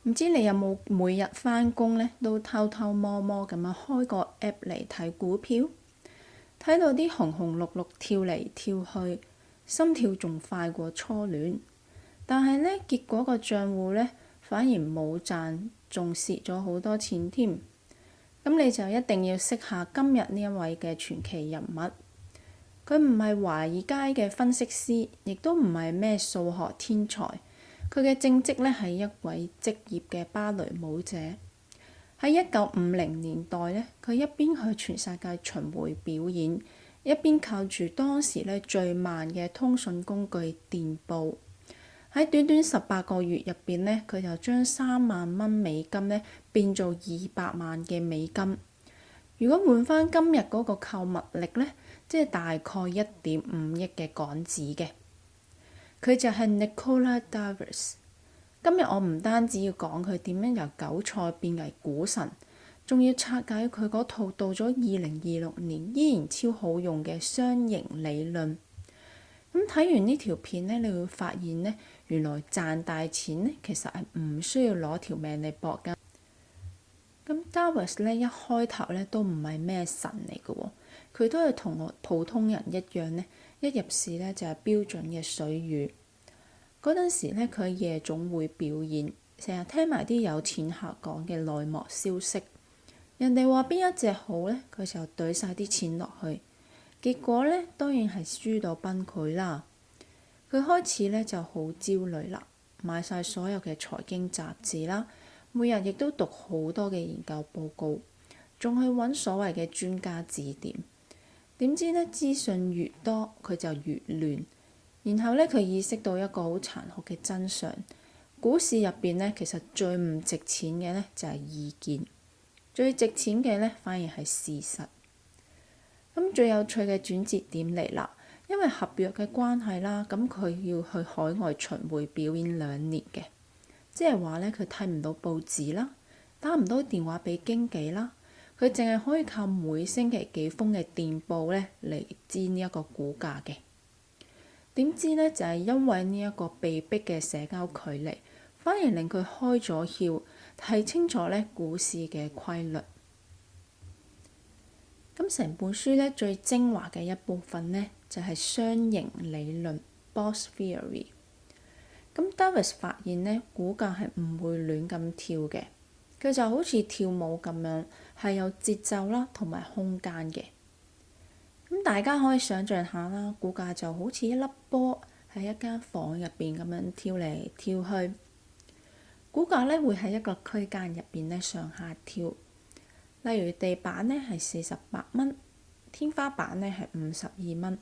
唔知你有冇每日返工呢都偷偷摸摸咁樣開個 app 嚟睇股票，睇到啲紅紅綠綠跳嚟跳去，心跳仲快過初戀。但係呢，結果個賬戶呢反而冇賺，仲蝕咗好多錢添。咁你就一定要識下今日呢一位嘅傳奇人物。佢唔係華爾街嘅分析師，亦都唔係咩數學天才。佢嘅正職呢係一位職業嘅芭蕾舞者。喺1950年代呢，佢一邊去全世界巡迴表演，一邊靠住當時呢最慢嘅通訊工具電報。喺短短18個月入邊呢，佢就將3萬蚊美金呢變做200萬嘅美金。如果換翻今日嗰個購物力呢，即係大概1.5億嘅港紙嘅。佢就係 Nikola Davis。今日我唔單止要講佢點樣由韭菜變為股神，仲要拆解佢嗰套到咗2026年依然超好用嘅雙贏理論。咁睇完呢條片呢，你會發現呢，原來賺大錢呢其實係唔需要攞條命嚟搏㗎。咁 Davis 呢一開頭呢都唔係咩神嚟嘅喎，佢都係同我普通人一樣呢，一入市呢就係標準嘅水魚。嗰陣時呢，佢喺夜總會表演，成日聽埋啲有錢客講嘅內幕消息。人哋話邊一隻好呢，佢就懟晒啲錢落去。結果呢，當然係輸到崩潰啦。佢開始呢就好焦慮啦，買晒所有嘅財經雜誌啦，每日亦都讀好多嘅研究報告，仲去揾所謂嘅專家指點。點知呢，資訊越多，佢就越亂。然後呢，佢意識到一個好殘酷嘅真相：股市入邊呢，其實最唔值錢嘅呢就係意見，最值錢嘅呢反而係事實。咁最有趣嘅轉折點嚟啦，因為合約嘅關係啦，咁佢要去海外巡迴表演2年嘅，即係話呢，佢睇唔到報紙啦，打唔到電話俾經紀啦，佢淨係可以靠每星期幾封嘅電報呢嚟知呢一個股價嘅。點知呢，就係因為呢一個被逼嘅社交距離，反而令佢開咗竅，睇清楚呢股市嘅規律。咁成本書呢，最精華嘅一部分呢，就係雙贏理論 （Boss Theory）。咁 Davis 發現呢，股價係唔會亂咁跳嘅，佢就好似跳舞咁樣，係有節奏啦同埋空間嘅。咁大家可以想像下啦，股價就好似一粒波喺一間房入邊咁樣跳嚟跳去。股價呢會喺一個區間入邊呢上下跳。例如地板呢係48蚊，天花板呢係52蚊。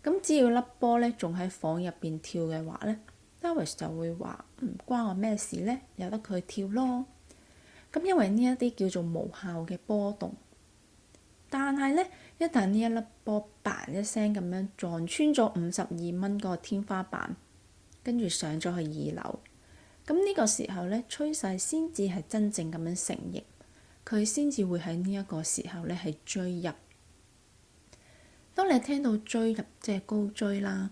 咁只要粒波呢仲喺房入邊跳嘅話呢， Davis 就會話唔關我咩事呢，由得佢跳咯。咁因為呢一啲叫做無效嘅波動。但係呢，一旦呢一粒波嘭一聲咁樣撞穿咗52蚊個天花板，跟住上咗去2樓，咁呢個時候呢，趨勢先至係真正咁樣成形，佢先至會喺呢一個時候呢係追入。當你聽到追入即係高追啦，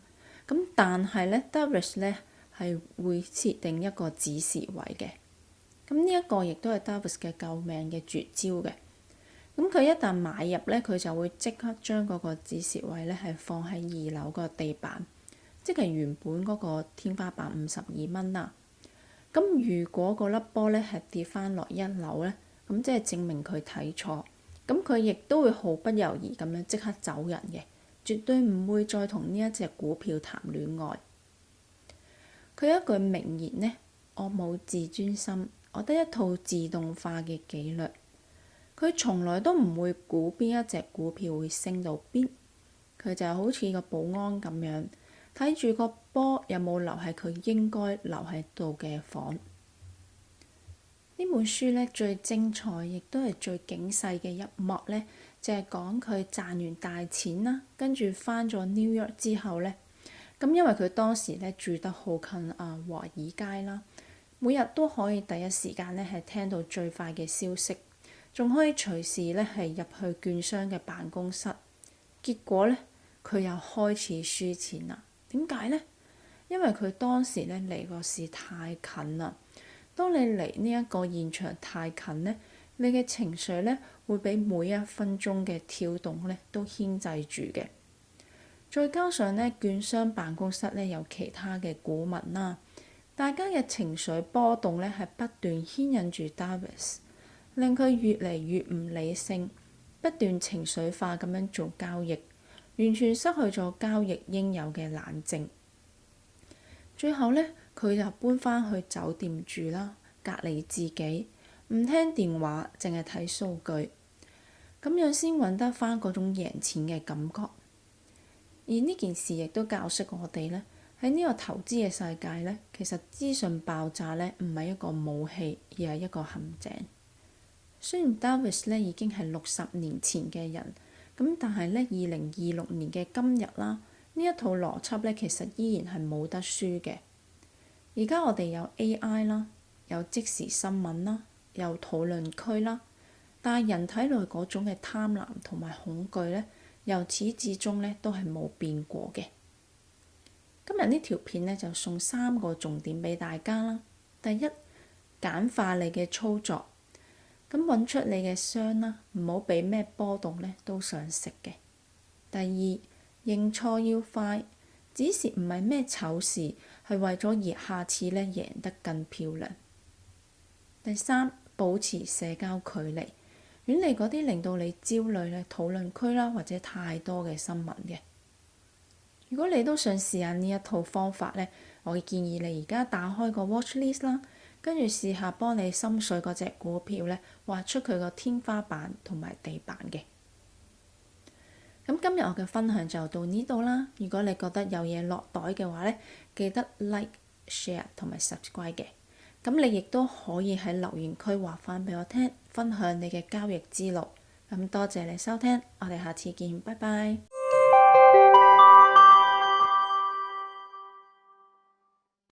咁但係呢 Davis 呢係會設定一個止蝕位嘅。咁呢一個亦都係 Davis 嘅救命嘅絕招嘅。咁佢一旦買入呢，佢就會即刻將嗰個止蝕位呢係放喺2樓個地板，即係原本嗰個天花板52蚊啦。咁如果嗰粒波呢係跌翻落1樓呢，咁即係證明佢睇錯，咁佢亦都會毫不猶豫咁樣即刻走人嘅，絕對唔會再同呢一隻股票談戀愛。佢有一句名言呢：我冇自尊心，我得一套自動化嘅紀律。佢從來都唔會估邊一隻股票會升到邊，佢就好似個保安咁樣，睇住個波有冇留喺佢應該留喺度嘅房。呢本書呢，最精彩，亦都係最警世嘅一幕呢，就係講佢賺完大錢啦，跟住返咗 New York 之後呢，咁因為佢當時呢住得好近華爾街啦，每日都可以第一時間呢係聽到最快嘅消息。仲可以隨時呢係入去券商嘅辦公室，結果呢，佢又開始輸錢啦。點解呢？因為佢當時呢離個市太近啦，當你離呢一個現場太近呢，你嘅情緒呢會俾每一分鐘嘅跳動呢都牽制住嘅。再加上呢，券商辦公室呢有其他嘅股民啦，大家嘅情緒波動呢係不斷牽引住 Davis， 令佢越嚟越唔理性，不斷情緒化咁樣做交易，完全失去咗交易應有嘅冷靜。最後呢，佢就搬返去酒店住啦，隔離自己，唔聽電話，淨係睇數據，咁樣先揾得返嗰種贏錢嘅感覺。而呢件事亦都教識我哋呢，喺呢個投資嘅世界呢，其實資訊爆炸呢唔係一個武器，而係一個陷阱。雖然 Davis 呢已經係60年前嘅人，咁但係呢2026年嘅今日啦，呢一套邏輯呢其實依然係冇得輸嘅。而家我哋有 AI 啦，有即時新聞啦，有討論區啦，但係人體內嗰種嘅貪婪同埋恐懼呢，由始至終呢都係冇變過嘅。今日呢條片呢就送3個重點俾大家啦。第一，簡化你嘅操作，咁揾出你嘅傷啦，唔好俾咩波動呢都想食嘅。第二，認錯要快，指示唔係咩醜事，係為咗而下次呢贏得更漂亮。第三，保持社交距離。遠離嗰啲令到你焦慮嘅討論區啦，或者太多嘅新聞嘅。如果你都想試下呢一套方法呢，我建議你而家打開個 watch list 啦，跟住試下幫你心水嗰隻股票呢畫出佢個天花板同埋地板嘅。咁今日我嘅分享就到呢度啦。如果你覺得有嘢落袋嘅話呢，記得 like、share 同埋 subscribe 嘅。咁你亦都可以喺留言區話返俾我聽，分享你嘅交易之路。咁多謝你收聽，我哋下次見，拜拜。